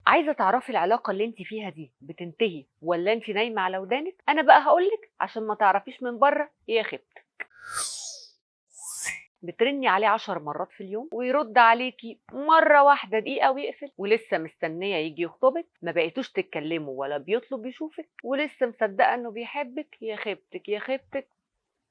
عايزة تعرفي العلاقة اللي انت فيها دي بتنتهي ولا انت نايمة على ودانك؟ انا بقى هقولك عشان ما تعرفيش من بره يا خبت. بترني عليه 10 مرات في اليوم ويرد عليكي مرة واحدة دقيقة ويقفل، ولسه مستنية يجي يخطبك، ما بقيتوش تتكلموا ولا بيطلب يشوفك، ولسه مصدقة انه بيحبك. يا خيبتك يا خيبتك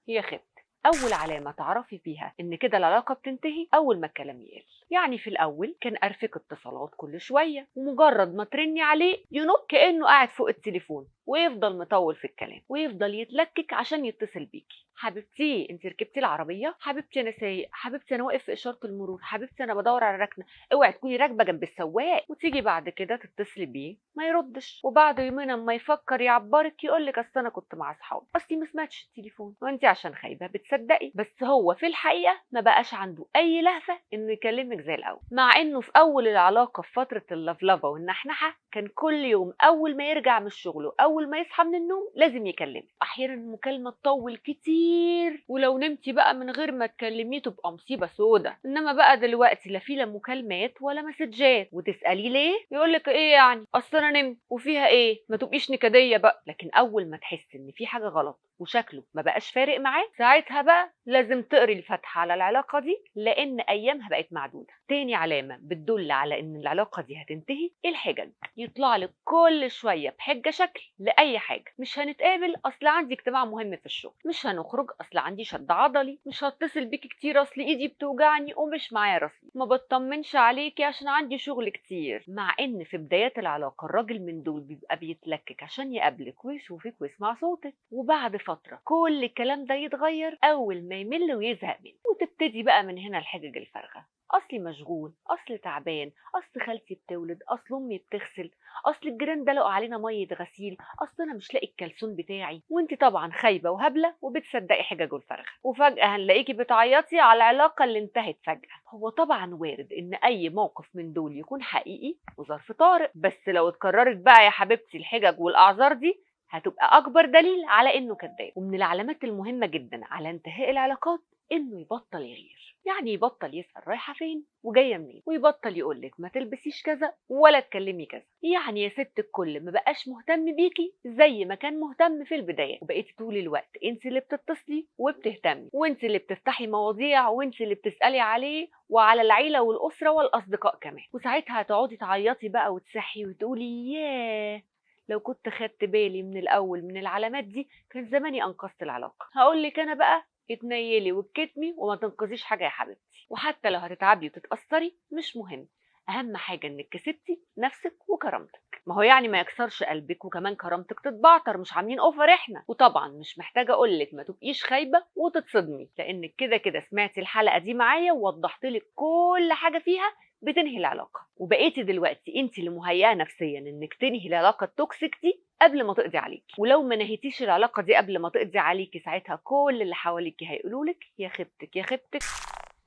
يا خيبتك. اول علامة تعرفي بيها ان كده العلاقة بتنتهي اول ما الكلام يقل. يعني في الاول كان قرفك اتصالات كل شوية، ومجرد ما ترني عليه ينط كأنه قاعد فوق التليفون ويفضل مطول في الكلام ويفضل يتلكك عشان يتصل بيكي. حبيبتي انت ركبتي العربيه؟ حبيبتي انا سايق. حبيبتي انا واقف في اشاره المرور. حبيبتي انا بدور على ركنه. اوعي تكوني راكبه جنب السواق. وتيجي بعد كده تتصلي بيه ما يردش، وبعد يومين اما يفكر يعبرك يقولك اصل انا كنت مع اصحابي، اصلي ما سمعتش التليفون. وانت عشان خايبه بتصدقي، بس هو في الحقيقه ما بقاش عنده اي لهفه انه يكلمك زي الاول، مع انه في اول العلاقه في فتره اللفلفه والنحنحه كان كل يوم اول ما يرجع من الشغل واول ما يصحى من النوم لازم يكلمك. احيانا المكالمه تطول كتير، ولو نمتي بقى من غير ما تكلميه تبقى مصيبه سودا. انما بقى دلوقتي لا في لا مكالمات ولا مسجات، وتساليه ليه يقولك ايه يعني اصل انا نمت وفيها ايه، ما تبقيش نكديه بقى. لكن اول ما تحس ان في حاجه غلط وشكله ما بقاش فارق معاه، ساعتها بقى لازم تقري الفاتحه على العلاقه دي، لان ايامها بقت معدوده. تاني علامه بتدل على ان العلاقه دي هتنتهي الحجج. يطلع لك كل شويه بحجه شكل لاي حاجه. مش هنتقابل اصل عندي اجتماع مهم في الشغل، مش هنخرج اصل عندي شد عضلي، مش هتصل بيكي كتير اصل ايدي بتوجعني ومش معايا رصيد، ما بطمنش عليكي عشان عندي شغل كتير. مع ان في بدايات العلاقه الراجل من دول بيبقى بيتلكك عشان يقابلك ويشوفك ويسمع صوتك، وبعد فتره كل الكلام ده يتغير اول ما يمل ويزهق منك، وتبتدي بقى من هنا الحجج الفارغه. اصلي مشغول، اصل تعبان، اصل خالتي بتولد، اصل امي بتغسل، اصل الجيران دلقوا علينا ميه غسيل، اصل انا مش لاقي الكلسون بتاعي. وانت طبعا خايبه وهبله وبتصدقي حججه الفارغه، وفجاه هنلاقيكي بتعيطي على العلاقه اللي انتهت فجاه. هو طبعا وارد ان اي موقف من دول يكون حقيقي وظرف طارئ، بس لو اتكررت بقى يا حبيبتي الحجج والاعذار دي هتبقى اكبر دليل على انه كذاب. ومن العلامات المهمه جدا على انتهاء العلاقات انه يبطل يغير. يعني يبطل يسأل رايحة فين وجاية منين، ويبطل يقولك ما تلبسيش كذا ولا تكلمي كذا. يعني يا ست الكل ما بقاش مهتم بيكي زي ما كان مهتم في البداية، وبقيتي طول الوقت انت اللي بتتصلي وبتهتمي، وانت اللي بتفتحي مواضيع، وانت اللي بتسألي عليه وعلى العيلة والأسرة والأصدقاء كمان. وساعتها هتقعدي تعيطي بقى وتصحي وتقولي ياه لو كنت خدت بالي من الأول من العلامات دي كان زماني أنقذت العلاقة. هقولك أنا بقى اتنيلي واتكتمي وما تنقذيش حاجة يا حبيبتي، وحتى لو هتتعبي وتتأثري مش مهم، أهم حاجة إنك كسبتي نفسك وكرامتك. ما هو يعني ما يكسرش قلبك وكمان كرامتك تتبعتر، مش عاملين اوفر احنا. وطبعا مش محتاجة أقولك ما تبقيش خايبة وتتصدمي، لأنك كده كده سمعتي الحلقة دي معايا ووضحتلك كل حاجة فيها بتنهي العلاقة، وبقيتي دلوقتي انت اللي مهيئة نفسيا انك تنهي العلاقة التوكسيك دي قبل ما تقضي عليكي. ولو ما نهيتيش العلاقة دي قبل ما تقضي عليكي ساعتها كل اللي حواليكي هيقولولك يا خيبتك يا خيبتك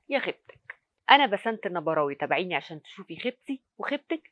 يا خيبتك. انا بسنت النبراوي، تابعيني عشان تشوفي خيبتي وخيبتك